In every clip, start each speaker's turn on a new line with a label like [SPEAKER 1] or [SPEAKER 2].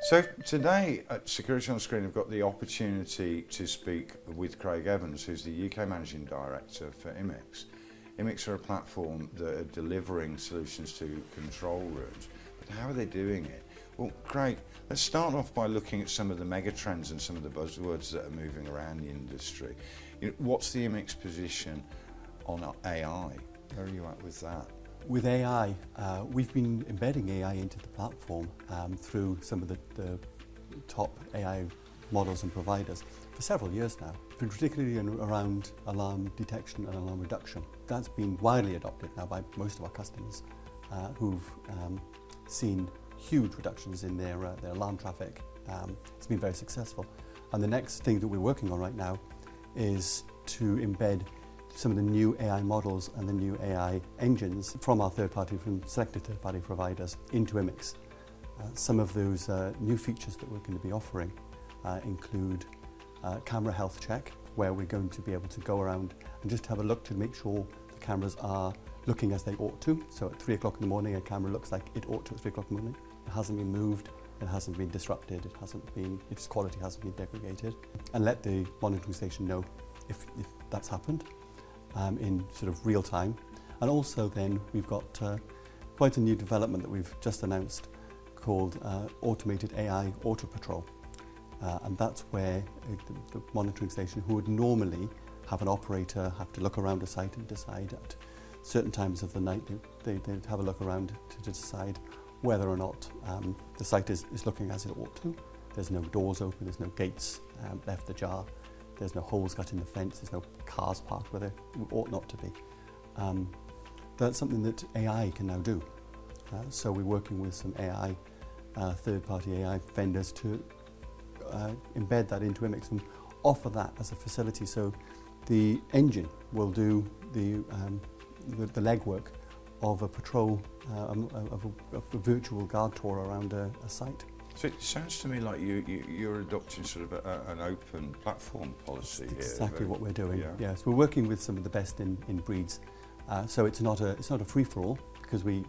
[SPEAKER 1] So today at Security on Screen, I've got the opportunity to speak with Craig Evans, who's the UK Managing Director for Immix. Immix are a platform that are delivering solutions to control rooms, but how are they doing it? Well, Craig, let's start off by looking at some of the mega trends and some of the buzzwords that are moving around the industry. What's the Immix position on AI? Where are you at with that?
[SPEAKER 2] With AI, we've been embedding AI into the platform through some of the top AI models and providers for several years now, particularly around alarm detection and alarm reduction. That's been widely adopted now by most of our customers who've seen huge reductions in their alarm traffic. It's been very successful. And the next thing that we're working on right now is to embed some of the new AI models and the new AI engines from selected third-party providers into Immix. Some of those new features that we're going to be offering include camera health check, where we're going to be able to go around and just have a look to make sure the cameras are looking as they ought to. So at 3 o'clock in the morning, a camera looks like it ought to at 3 o'clock in the morning. It hasn't been moved, it hasn't been disrupted, its quality hasn't been degraded, and let the monitoring station know if that's happened. In sort of real time. And also then we've got quite a new development that we've just announced called Automated AI Auto Patrol. And that's where the monitoring station, who would normally have an operator have to look around a site and decide at certain times of the night, they'd have a look around to decide whether or not the site is looking as it ought to. There's no doors open, there's no gates left ajar. There's no holes cut in the fence, there's no cars parked where there ought not to be. That's something that AI can now do. So we're working with some AI, third-party AI vendors to embed that into Immix and offer that as a facility. So the engine will do the legwork of a patrol, of a virtual guard tour around a site.
[SPEAKER 1] So it sounds to me like you're adopting sort of an open platform policy here.
[SPEAKER 2] Exactly what we're doing.
[SPEAKER 1] Yeah.
[SPEAKER 2] Yes, we're working with some of the best in breeds. So it's not a free-for-all, because we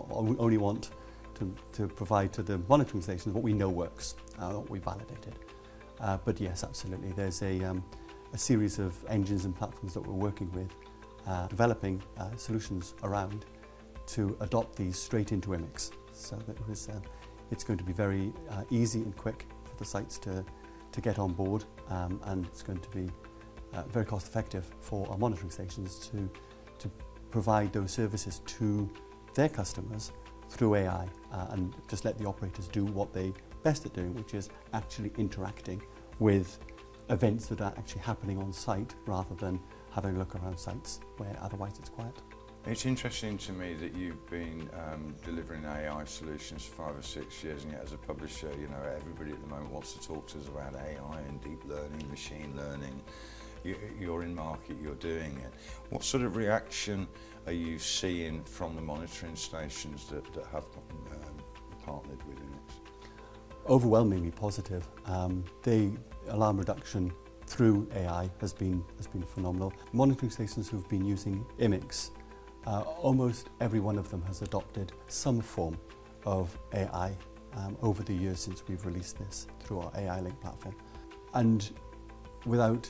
[SPEAKER 2] only want to provide to the monitoring stations what we know works, what we validated. But yes, absolutely. There's a series of engines and platforms that we're working with, developing solutions around to adopt these straight into Immix. So that it's going to be very easy and quick for the sites to get on board, and it's going to be very cost effective for our monitoring stations to provide those services to their customers through AI, and just let the operators do what they're best at doing, which is actually interacting with events that are actually happening on site rather than having a look around sites where otherwise it's quiet.
[SPEAKER 1] It's interesting to me that you've been delivering AI solutions for 5 or 6 years, and yet as a publisher, everybody at the moment wants to talk to us about AI and deep learning, machine learning. You're in market, you're doing it. What sort of reaction are you seeing from the monitoring stations that have partnered with Immix?
[SPEAKER 2] Overwhelmingly positive. The alarm reduction through AI has been phenomenal. Monitoring stations who've been using Immix, almost every one of them has adopted some form of AI over the years since we've released this through our AI Link platform. And without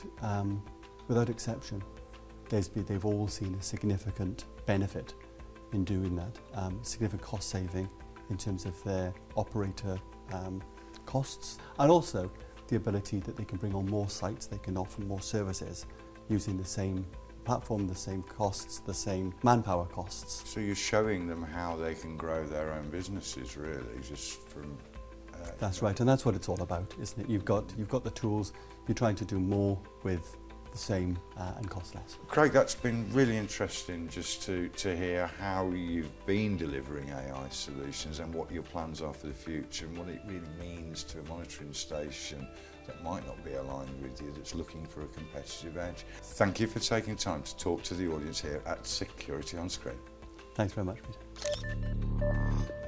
[SPEAKER 2] exception, they've all seen a significant benefit in doing that, significant cost saving in terms of their operator costs, and also the ability that they can bring on more sites, they can offer more services using the same platform, the same costs, the same manpower costs.
[SPEAKER 1] So you're showing them how they can grow their own businesses, really, just from...
[SPEAKER 2] That's right, and that's what it's all about, isn't it? You've got the tools, you're trying to do more with the same and cost less.
[SPEAKER 1] Craig, that's been really interesting just to hear how you've been delivering AI solutions and what your plans are for the future and what it really means to a monitoring station that might not be aligned with you, that's looking for a competitive edge. Thank you for taking time to talk to the audience here at Security on Screen.
[SPEAKER 2] Thanks very much, Peter.